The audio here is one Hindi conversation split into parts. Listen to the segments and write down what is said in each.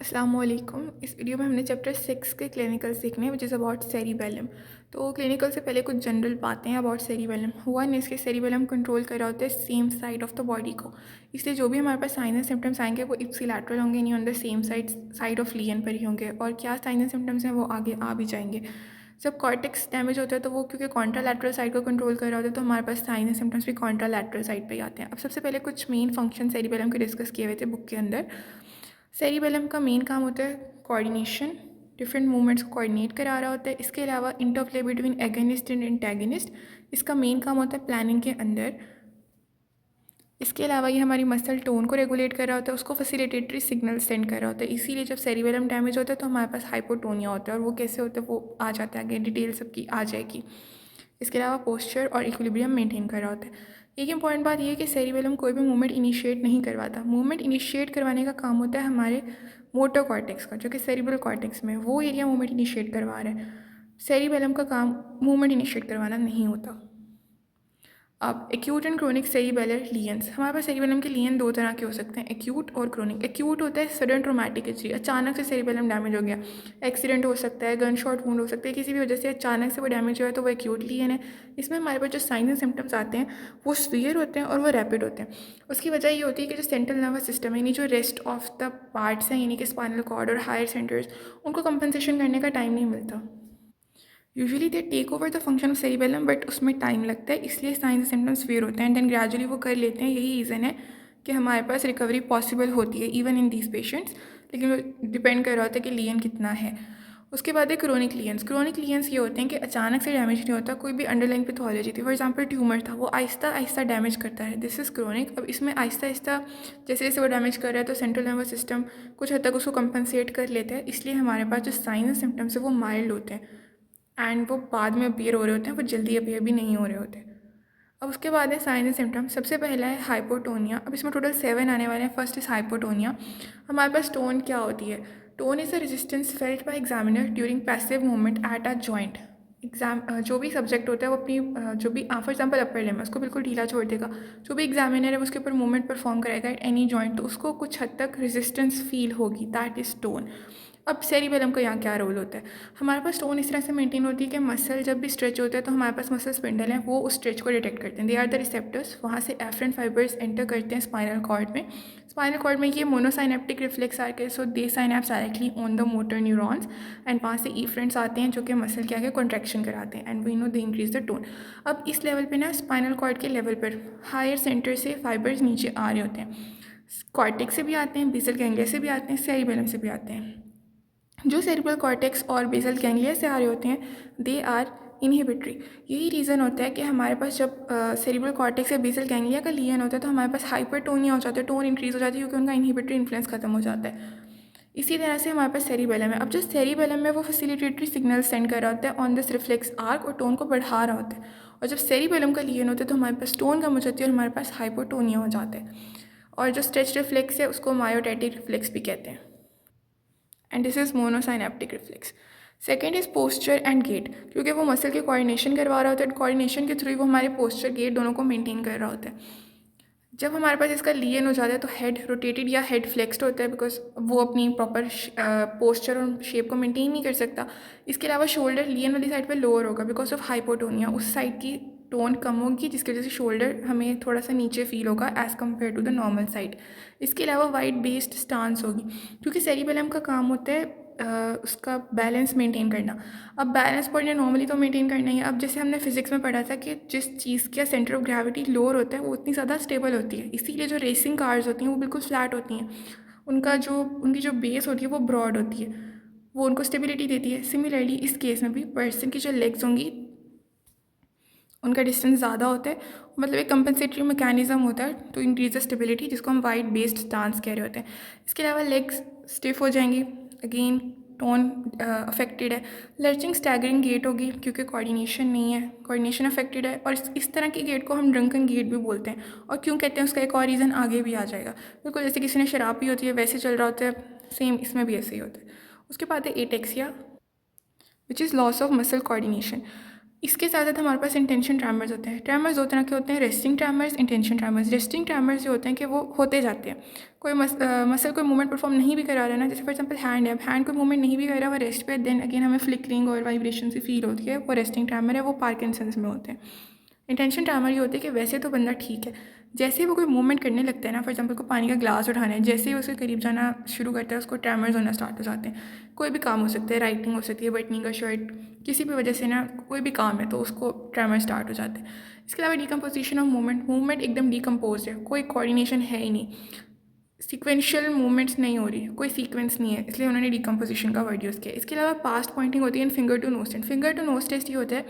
अस्सलामुअलैकुम। इस वीडियो में हमने चैप्टर 6 के क्लिनिकल सीखने हैं विच इज़ अबाउट सेरिबेलम। तो क्लिनिकल से पहले कुछ जनरल बातें हैं अबाउट सेरिबेलम। वन, इसके सेरिबेलम कंट्रोल कर रहा होता है same side of the body को, इसलिए जो भी हमारे पास साइन एंड सिम्टम्स आएंगे वो इप्सिलैटरल होंगे, नहीं on the same side of लियन पर ही होंगे। और क्या साइन एंड सिम्टम्स हैं वो आगे आ भी जाएंगे। जब कॉर्टेक्स डैमेज होता है तो वो क्योंकि कॉन्ट्रालैटरल साइड को कंट्रोल कर रहा होता है तो हमारे पास साइन एंड सिम्टम्स भी कॉन्ट्रालैटरल साइड पे ही आते हैं। अब सबसे पहले कुछ मेन फंक्शन सेरिबेलम के डिस्कस किए हुए थे बुक के अंदर। सेरिबेलम का मेन काम होता है कोऑर्डिनेशन, डिफरेंट मूवमेंट्स को कोऑर्डिनेट करा रहा होता है। इसके अलावा interplay between agonist and antagonist, इसका मेन काम होता है प्लानिंग के अंदर। इसके अलावा ये हमारी मसल टोन को रेगुलेट कर रहा होता है, उसको फैसिलिटेटरी सिग्नल सेंड कर रहा होता है। इसीलिए जब सेरिबेलम डैमेज होता है तो हमारे पास हाइपोटोनिया होता है, और वो कैसे होता है वो आ जाता है आगे, डिटेल सबकी आ जाएगी। इसके अलावा पोस्चर और इक्विलिब्रियम मेंटेन कर रहा होता है। एक इंपॉर्टेंट बात यह है कि सेरिबेलम कोई भी मूवमेंट इनिशिएट नहीं करवाता। मूवमेंट इनिशिएट करवाने का काम होता है हमारे मोटर कॉर्टेक्स का, जो कि सेरिब्रल कॉर्टेक्स में वो एरिया मूवमेंट इनिशिएट करवा रहा है। सेरिबेलम का काम मूवमेंट इनिशिएट करवाना नहीं होता। अब एक्यूट एंड क्रोनिक सेरिबेलर लियंस, हमारे पास सेरिबेलम के लियन दो तरह के हो सकते हैं, एक्यूट और क्रोनिक। एक्यूट होता है सडन ट्रोमैटिक इंजरी, अचानक से सेरिबेलम डैमेज हो गया, एक्सीडेंट हो सकता है, गन शॉट वुंड हो सकता है, किसी भी वजह से अचानक से वो डैमेज हुआ है तो वो एक्यूट लियन है। इसमें हमारे पास जो साइंस एंड सिम्टम्स आते हैं वो सीवियर होते हैं और वो रैपिड होते हैं। उसकी वजह ये होती है कि जो सेंट्रल नर्वस सिस्टम है, यानी जो रेस्ट ऑफ द पार्ट्स हैं, यानी कि स्पाइनल कॉर्ड और हायर सेंटर्स, उनको कंपनसेशन करने का टाइम नहीं मिलता। Usually they take over the function of cerebellum, but उसमें टाइम लगता है, इसलिए साइंस सिम्टम्स फेयर होते हैं एंड देन ग्रेजुअली वो कर लेते हैं। यही रीज़न है कि हमारे पास रिकवरी पॉसिबल होती है इवन इन दीज पेशेंट्स, लेकिन वो डिपेंड कर रहा होता है कि लियन कितना है। उसके बाद है क्रोनिक लियंस। क्रोनिक लियंस ये होते हैं कि अचानक से डैमेज नहीं होता, कोई भी अंडरलाइन पैथोलॉजी थी, फॉर एग्जांपल ट्यूमर था, वो आहिस्ता आहिस्ता डैमेज करता है, दिस इज़ क्रोनिक। अब इसमें आहिस्ता आहिस्ता जैसे जैसे वो डैमेज कर रहा है तो सेंट्रल नर्वस सिस्टम कुछ हद तक उसको कंपनसेट कर लेते हैं, इसलिए हमारे पास जो साइंस एंड सिम्टम्स है वो माइल्ड होते हैं एंड वो बाद में अपीयर हो रहे होते हैं, वो जल्दी अपीयर भी नहीं हो रहे होते। अब उसके बाद है साइन एंड सिम्टम्स। सबसे पहला है हाइपोटोनिया। अब इसमें टोटल 7 आने वाले हैं। First is hypotonia. हमारे पास टोन क्या होती है? Tone is a resistance felt by examiner during passive movement at a joint. जो भी सब्जेक्ट होता है वो अपनी जो भी फॉर एग्जाम्पल अपर लिम्ब है उसको बिल्कुल ढीला छोड़ देगा, जो भी एग्जामिनर है उसके ऊपर मूवमेंट परफॉर्म करेगा एट एनी जॉइंट, तो उसको कुछ हद तक रेजिस्टेंस फील होगी, दैट इज़ टोन। अब सेरिबेलम का यहाँ क्या रोल होता है? हमारे पास टोन इस तरह से मेंटेन होती है कि मसल जब भी स्ट्रेच होता है तो हमारे पास मसल स्पिंडल हैं, वो उस स्ट्रेच को डिटेक्ट करते हैं, दे आर द रिसेप्टर्स। वहाँ से एफरेंट फाइबर्स एंटर करते हैं स्पाइनल कॉर्ड में। स्पाइनल कॉर्ड में ये मोनोसाइनेप्टिक रिफ्लेक्स आके so they synapse directly on the motor neurons and वहाँ से इफ्रेंट्स आते हैं जो कि मसल के आगे कॉन्ट्रैक्शन कराते हैं and we know they increase the tone. अब इस लेवल पे ना स्पाइनल कॉर्ड के लेवल पर हायर सेंटर से फाइबर्स नीचे आ रहे होते हैं, कॉर्टेक्स से भी आते हैं, बेसल गैंग्लिया से भी आते हैं, सेरिबेलम से भी आते हैं। जो सेरिब्रल कॉर्टेक्स और बेसल गैंग्लिया से आ रहे होते हैं दे आर इनहिबिटरी। यही रीज़न होता है कि हमारे पास जब सेरिब्रल कॉर्टेक्स या बेसल गैंग्लिया का लियन होता है तो हमारे पास हाइपरटोनिया हो जाता है, टोन इंक्रीज हो जाती है क्योंकि उनका इनहिबिटरी इन्फ्लुएंस खत्म हो जाता है। इसी तरह से हमारे पास सेरिबेलम है। अब जो सेरिबेलम है वो फैसिलिटेटरी सिग्नल सेंड कर रहा होता है ऑन दिस रिफ्लेक्स आर्क और टोन को बढ़ा रहा होता है, और जब सेरिबेलम का लियन होता है तो हमारे पास टोन कम हो जाती है और हमारे पास हाइपोटोनिया हो जाता है। और जो स्ट्रेच रिफ्लेक्स है उसको मायोटैटिक रिफ्लेक्स भी कहते हैं and this is monosynaptic reflex. Second is posture and gait, क्योंकि वो मसल के कोऑर्डिनेशन करवा रहा होता है, कोऑर्डिनेशन के थ्रू वो हमारे पोस्चर गेट दोनों को मेंटेन कर रहा होता है। जब हमारे पास इसका लियन हो जाता है तो हेड रोटेटेड या हेड फ्लेक्स्ड होता है बिकॉज वो अपनी प्रॉपर पोस्चर और शेप को मेंटेन नहीं कर सकता। इसके अलावा शोल्डर लियन वाली साइड पे लोअर होगा बिकॉज ऑफ हाइपोटोनिया, उस साइड की टोन कम होगी जिसकी वजह से शोल्डर हमें थोड़ा सा नीचे फील होगा as compare to the normal side. इसके अलावा वाइड बेस्ड स्टांस होगी क्योंकि सेरिबेलम का काम होता है उसका बैलेंस मेंटेन करना। अब बैलेंस पॉइंट नॉर्मली तो मेंटेन करना ही है। अब जैसे हमने फिजिक्स में पढ़ा था कि जिस चीज़ का सेंटर ऑफ ग्रेविटी लोअर होता है वो उतनी ज़्यादा स्टेबल होती है, इसीलिए जो रेसिंग कार्स होती हैं वो बिल्कुल फ्लैट होती हैं, उनकी जो बेस होती है वो ब्रॉड होती है, वो उनको स्टेबिलिटी देती है। सिमिलरली इस केस में भी पर्सन की जो लेग्स होंगी उनका डिस्टेंस ज़्यादा होता है, मतलब एक कंपनसेटरी मैकेनिज्म होता है टू इंक्रीज द स्टेबिलिटी जिसको हम वाइड बेस्ड स्टांस कह रहे होते हैं। इसके अलावा लेग्स स्टिफ हो जाएंगी, अगेन टोन अफेक्टेड है। लर्चिंग स्टैगरिंग गेट होगी क्योंकि कोऑर्डिनेशन नहीं है, कोऑर्डिनेशन अफेक्टेड है, और इस तरह की गेट को हम ड्रंकन गेट भी बोलते हैं। और क्यों कहते हैं उसका एक और रीज़न आगे भी आ जाएगा, बिल्कुल जैसे किसी ने शराब पी होती है वैसे चल रहा होता है, सेम इसमें भी ऐसे ही होता है। उसके बाद है ataxia which is loss of muscle coordination. इसके साथ साथ हमारे पास इंटेंशन ट्रैमर्स होते हैं। ट्रैमर्स दो तरह के होते हैं, रेस्टिंग ट्रैमर्स, इंटेंशन ट्रैमर्स। रेस्टिंग ट्रैमर्स जो होते हैं कि वो होते जाते हैं, कोई मसल कोई मूवमेंट परफॉर्म नहीं भी करा रहा है ना, जैसे फॉर एग्जांपल हैंड है, हैंड कोई मूवमेंट नहीं भी कर रहा, वो रेस्ट पे, देन अगेन हमें फ्लिकरिंग और वाइब्रेशन से फील होती है, वो रेस्टिंग ट्रैमर है, वो पार्किंसंस में होते हैं। इंटेंशन ट्रैमर ये होते हैं कि वैसे तो बंदा ठीक है, जैसे ही वो कोई मूवमेंट करने लगता है ना, फॉर एग्जांपल को पानी का ग्लास उठाना है, जैसे ही उसके करीब जाना शुरू करता है उसको ट्रैमर्स होना स्टार्ट हो जाते हैं। कोई भी काम हो सकता है, राइटिंग हो सकती है, बटनिंग का शर्ट, किसी भी वजह से ना कोई भी काम है तो उसको ट्रैमर स्टार्ट हो जाते हैं। इसके अलावा डिकम्पोजिशन ऑफ मूवमेंट एकदम डिकम्पोज है, कोई कोऑर्डिनेशन है ही नहीं, सीक्वेंशियल मूवमेंट्स नहीं हो रही है, कोई सीक्वेंस नहीं है, इसलिए उन्होंने डिकम्पोजिशन का वर्ड यूज़ किया। इसके अलावा पास्ट पॉइंटिंग होती है and finger to nose test. Finger to nose test ये होता है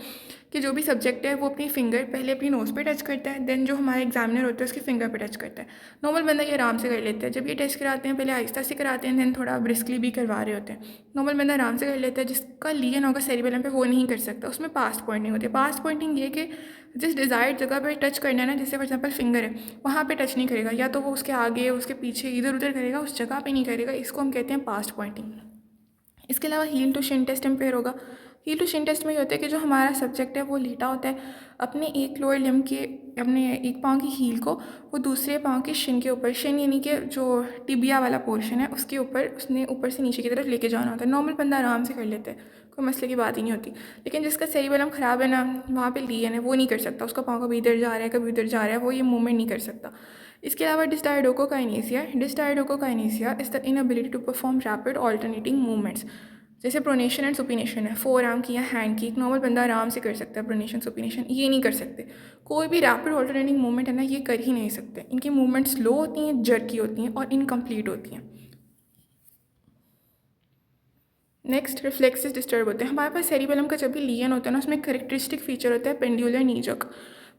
कि जो भी सब्जेक्ट है वो अपनी फिंगर पहले अपनी नोज़ पे टच करता है, देन जो हमारा एग्जामिनर होता है उसकी फिंगर पे टच करता है। नॉर्मल बंदा ये आराम से कर लेता है, जब ये टेस्ट कराते हैं पहले आहिस्ता से कराते हैं, देन थोड़ा ब्रिस्कली भी करवा रहे होते हैं। नॉर्मल बंदा आराम से कर लेता है, जिसका लियन होगा सेरिबेलम पे वो नहीं कर सकता, उसमें पास्ट पॉइंटिंग होती है। पास्ट पॉइंटिंग ये कि जिस डिज़ायर्ड जगह पर टच करना है ना, जैसे फॉर एग्जाम्पल फिंगर है, वहाँ पे टच नहीं करेगा, या तो वो उसके आगे उसके पीछे इधर उधर करेगा, उस जगह पे नहीं करेगा, इसको हम कहते हैं पास्ट पॉइंटिंग। इसके अलावा heel to shin test impair होगा। हील टू शिन टेस्ट में ये होता है कि जो हमारा सब्जेक्ट है वो लेटा होता है अपने एक लोअर लिम्ब के, अपने एक पाँव की हील को वो दूसरे पाँव के शिन के ऊपर, शिन यानी कि जो टिबिया वाला पोर्शन है उसके ऊपर उसने ऊपर से नीचे की तरफ लेके जाना होता है। नॉर्मल बंदा आराम से कर लेता है, कोई मसले की बात ही नहीं होती, लेकिन जिसका सेरिबेलम ख़राब है ना, वहाँ पे लियन है, वो नहीं कर सकता, उसका पाँव कभी इधर जा रहा है कभी उधर जा रहा है, वो ये मूवमेंट नहीं कर सकता। इसके अलावा dysdiadochokinesia is the inability to perform rapid alternating movements. जैसे प्रोनेशन एंड सुपिनेशन है, फोर आर्म की या हैंड की, एक नॉर्मल बंदा आराम से कर सकता है प्रोनेशन सुपिनेशन, ये नहीं कर सकते। कोई भी रैपिड ऑल्टरनेटिंग मूवमेंट है ना, ये कर ही नहीं सकते। इनकी मूवमेंट स्लो होती हैं, जर्की होती हैं और इनकम्प्लीट होती हैं। नेक्स्ट रिफ्लेक्सेस डिस्टर्ब होते हैं। हमारे पास सेरिबेलम का जब भी लियन होता है ना, उसमें करेक्टरिस्टिक फीचर होता है pendular knee jerk.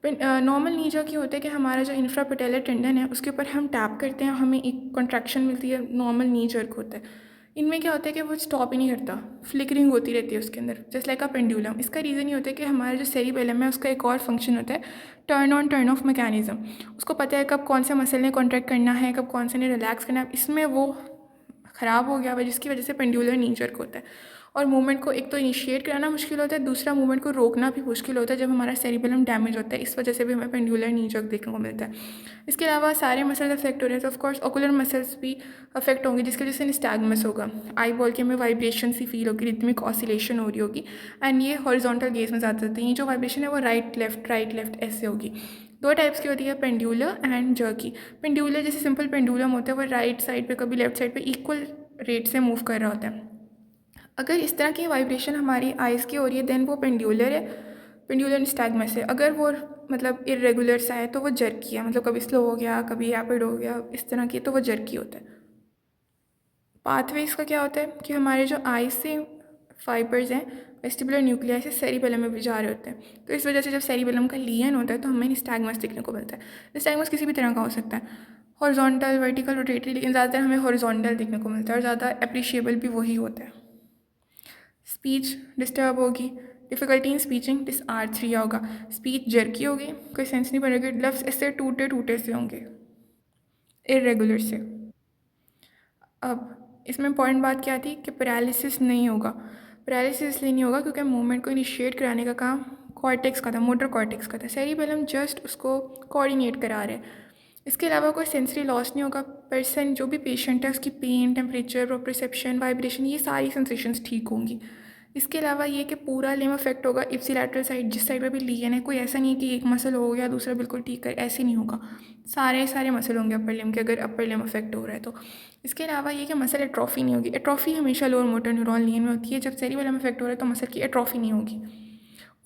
Normal knee jerk ये होता है कि हमारा जो इंफ्रापटेलर टेंडन है उसके ऊपर हम टैप करते हैं, हमें एक कॉन्ट्रैक्शन मिलती है, नॉर्मल नी जर्क होता है। इनमें क्या होता है कि वो स्टॉप ही नहीं करता, फ्लिकरिंग होती रहती है उसके अंदर, जस्ट लाइक अ पेंडुलम। इसका रीज़न ये होता है कि हमारा जो सेरिबेलम है उसका एक और फंक्शन होता है turn on turn off mechanism. उसको पता है कब कौन से मसल ने कॉन्ट्रैक्ट करना है, कब कौन से ने रिलैक्स करना है, इसमें वो ख़राब हो गया हुआ, जिसकी वजह से पेंडुलर नी जर्क होता है। और मूवमेंट को एक तो इनिशिएट कराना मुश्किल होता है, दूसरा मूवमेंट को रोकना भी मुश्किल होता है जब हमारा सेरिबेलम डैमेज होता है, इस वजह से भी हमें पेंडुलर नी जर्क देखने को मिलता है। इसके अलावा सारे मसल्स अफेक्ट हो रहे हैं, तो ऑफकोर्स ओकुलर मसल्स भी अफेक्ट होंगे, जिसकी वजह से निस्टैग्मस होगा, आई बॉल के हमें वाइब्रेशन सी फील होगी, रिथमिक ऑसिलेशन हो रही होगी, एंड ये हॉरिजॉन्टल गेज में ज़्यादा होती है। ये जो वाइब्रेशन है वो राइट लेफ्ट ऐसे होगी। दो टाइप्स की होती है, पेंडुलर एंड जर्की। पेंडुलर जैसे सिंपल पेंडुलम होता है वो राइट साइड पे कभी लेफ्ट साइड पे इक्वल रेट से मूव कर रहा होता है। अगर इस तरह की वाइब्रेशन हमारी आइज़ की हो रही है देन वो पेंडुलर है, पेंडुलर निस्टैग्मस है। अगर वो मतलब इरेगुलर सा है तो वो जर्की है, मतलब कभी स्लो हो गया कभी रैपिड हो गया इस तरह की, तो वो जर्की होता है। पाथवेज का क्या होता है कि हमारे जो आइज से फाइबर्स हैं वेस्टिबुलर न्यूक्लियाई से सेरिबेलम में भी जा रहे होते हैं, तो इस वजह से जब सेरिबेलम का लियन होता है तो हमें निस्टैग्मस देखने को मिलता है। निस्टैग्मस किसी भी तरह का हो सकता है, हॉरिजॉन्टल, वर्टिकल, रोटेटरी, लेकिन ज़्यादातर हमें हॉरिजॉन्टल देखने को मिलता है और ज़्यादा अप्रिशिएबल भी वही होता है। स्पीच डिस्टर्ब होगी, डिफ़िकल्टी इन स्पीचिंग डिसआर्थ्रिया होगा, स्पीच जर्की होगी, कोई सेंस नहीं बनेगी, लफ्ज़ ऐसे टूटे टूटे से होंगे, इरेगुलर से। अब इसमें इंपॉर्टेंट बात क्या थी कि पैरालिसिस नहीं होगा। पैरालिसिस इसलिए नहीं होगा क्योंकि मूवमेंट को इनिशिएट कराने का काम कॉर्टेक्स का था, मोटर कॉर्टेक्स का था, सेरिबेलम जस्ट उसको कोऑर्डिनेट करा रहे हैं। इसके अलावा कोई सेंसरी लॉस नहीं होगा। पर्सन जो भी पेशेंट है उसकी पेन, टेम्परेचर, प्रोप्रिसेप्शन, वाइब्रेशन, ये सारी सेंसेशंस ठीक होंगी। इसके अलावा ये कि पूरा लिम्ब अफेक्ट होगा, इप्सिलैटरल साइड जिस साइड पे भी लियन है, कोई ऐसा नहीं है कि एक मसल हो गया दूसरा बिल्कुल ठीक कर, ऐसे नहीं होगा, सारे मसल होंगे अपर लिम्ब के, अगर अपर लिम्ब अफेक्ट हो रहा है तो। इसके अलावा ये कि मसल एट्रॉफी नहीं होगी। एट्रॉफी हमेशा लोअर मोटर न्यूरॉन लियन में होती है, जब सेरिबेलम अफेक्ट हो रहा है तो मसल की एट्रॉफी नहीं होगी।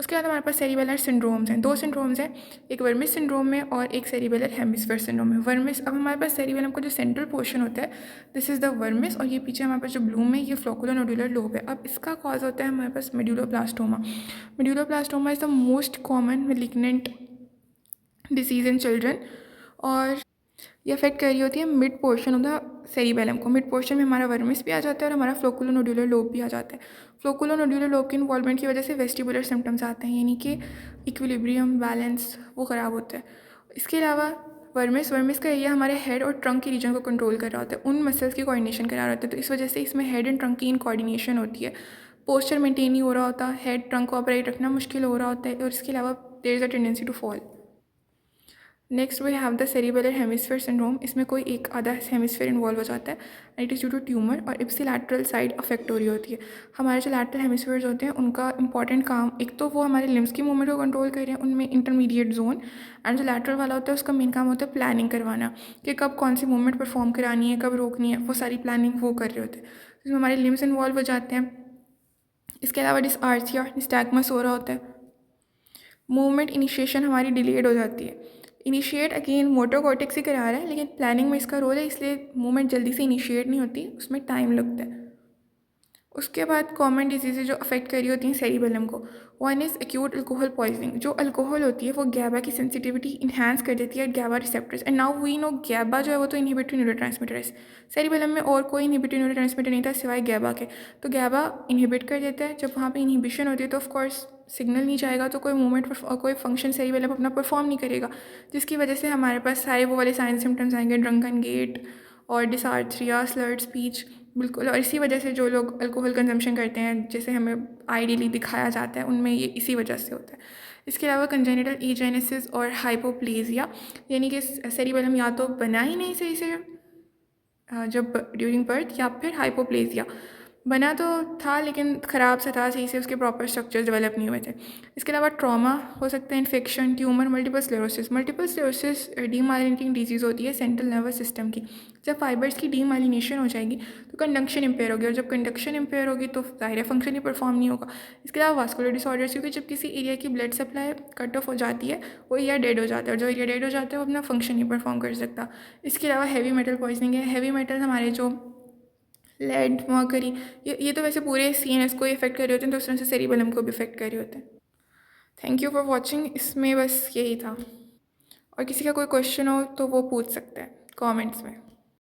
उसके बाद हमारे पास सेरिबेलर सिंड्रोम्स हैं, दो सिंड्रोम्स हैं, एक वर्मिस सिंड्रोम में और एक सेरिबेलर हेमिस्फीयर सिंड्रोम में। वर्मिस, अब हमारे पास सेरिबेलम का जो सेंट्रल पोर्शन होता है दिस इज़ द वर्मिस, और ये पीछे हमारे पास जो ब्लूम है ये फ्लोकुलोनोडुलर लोब है। अब इसका कॉज होता है हमारे पास medulloblastoma. Medulloblastoma is the most common malignant disease in children, और ये अफेक्ट कर रही होती है mid portion of the cerebellum को। मिड पोर्शन में हमारा वर्मिस भी आ जाता है और हमारा फ्लोकुलोनोडुलर लोब भी आ जाता है। फ्लोकुलोनोडुलर लोब के इन्वॉल्वमेंट की वजह से वेस्टिबुलर सिम्टम्स आते हैं, यानी कि इक्विलिब्रियम बैलेंस वो ख़राब होता है। इसके अलावा वर्मिस का एरिया हमारे हेड और ट्रंक के रीजन को कंट्रोल कर रहा होता है, उन मसल्स की कोऑर्डिनेशन करा रहा होता है, तो इस वजह से इसमें हेड एंड ट्रंक की इन कोऑर्डिनेशन होती है। पोस्चर मेंटेन नहीं हो रहा होता, हेड ट्रंक को अपराइट रखना मुश्किल हो रहा होता है, और इसके अलावा there is a tendency to fall. Next we have the cerebellar hemisphere syndrome. इसमें कोई एक आधा हेमिस्फीयर इन्वॉल्व हो जाता है and it is due to tumour, और इप्सिलैटरल साइड अफेक्ट हो रही होती है। हमारे जो लैटरल हेमिस्फीयर्स होते हैं उनका इंपॉर्टेंट काम, एक तो वो हमारे लिम्स की मूवमेंट को कंट्रोल कर रहे हैं, उनमें इंटरमीडिएट जोन, एंड जो लैटरल वाला होता है उसका मेन काम होता है प्लानिंग करवाना कि कब कौन सी मूवमेंट परफॉर्म करानी है, कब रोकनी है, वो सारी प्लानिंग वो कर रहे होते हैं। इसमें हमारे लिम्स इन्वॉल्व हो जाते हैं। इसके अलावा डिसआर्थ्रिया, निस्टैग्मस हो रहा होता है। मूवमेंट इनिशिएशन हमारी डिलेड हो जाती है। इनिशिएट अगेन मोटर कॉर्टेक्स ही करा रहा है, लेकिन प्लानिंग में इसका रोल है, इसलिए मूवमेंट जल्दी से इनिशिएट नहीं होती, उसमें टाइम लगता है। उसके बाद कॉमन डिजीज़ेज जो अफेक्ट कर रही होती हैं सेरिबेलम को, one is acute alcohol poisoning. जो अल्कोहल होती है वो गैबा की सेंसिटिविटी इन्हांस कर देती है, GABA receptors, and now we know GABA जो है वो तो इनहिबिटरी न्यूरोट्रांसमीटर है। सेरिबेलम में और कोई इनहिबिटरी न्यूरोट्रांसमीटर नहीं था सिवाय गैबा के, तो गैबा इनहिबिट कर देता है। जब वहाँ पे इनहिबिशन होती है तो ऑफकोर्स सिग्नल नहीं जाएगा, तो कोई मूवमेंट कोई फंक्शन सेरिबेलम अपना परफॉर्म नहीं करेगा, जिसकी वजह से हमारे पास सारे वो वाले साइन सिम्टम्स आएंगे, ड्रंकन गेट और डिसआर्थ्रिया, स्लर्ड स्पीच, बिल्कुल। और इसी वजह से जो लोग अल्कोहल कंजम्पशन करते हैं, जैसे हमें आइडियली दिखाया जाता है, उनमें ये इसी वजह से होता है। इसके अलावा कंजेनिटल एजेनेसिस और हाइपोप्लेजिया, यानी कि सेरिबेलम या तो बना ही नहीं सही से जब ड्यूरिंग बर्थ, या फिर हाइपोप्लेजिया बना तो था लेकिन ख़राब से था, सही से उसके प्रॉपर स्ट्रक्चर्स डेवलप नहीं हुए थे। इसके अलावा ट्रॉमा हो सकता है, infection, tumour, multiple sclerosis. Multiple sclerosis demyelinating disease होती है सेंट्रल नर्वस सिस्टम की। जब फाइबर्स की डीमाइलिनेशन हो जाएगी तो कंडक्शन इम्पेयर होगी, और जब कंडक्शन इम्पेयर होगी तो ज़ाहिर है फंक्शन ही परफॉर्म नहीं होगा। इसके अलावा वास्कुलर डिसऑर्डर्स, क्योंकि जब किसी एरिया की ब्लड सप्लाई कट ऑफ हो जाती है वो एरिया डेड हो जाता है, और जो एरिया डेड हो जाता है वो अपना फंक्शन नहीं परफॉर्म कर सकता। इसके अलावा हैवी मेटल पॉइजनिंग है। हैवी मेटल हमारे जो लेड, मर्करी, ये तो वैसे पूरे सीएनएस को इफेक्ट कर रहे होते हैं, तो उस तरह से सेरिबेलम को भी इफेक्ट कर रहे होते हैं। Thank you for watching. इसमें बस यही था, और किसी का कोई क्वेश्चन हो तो वो पूछ सकते हैं कमेंट्स में।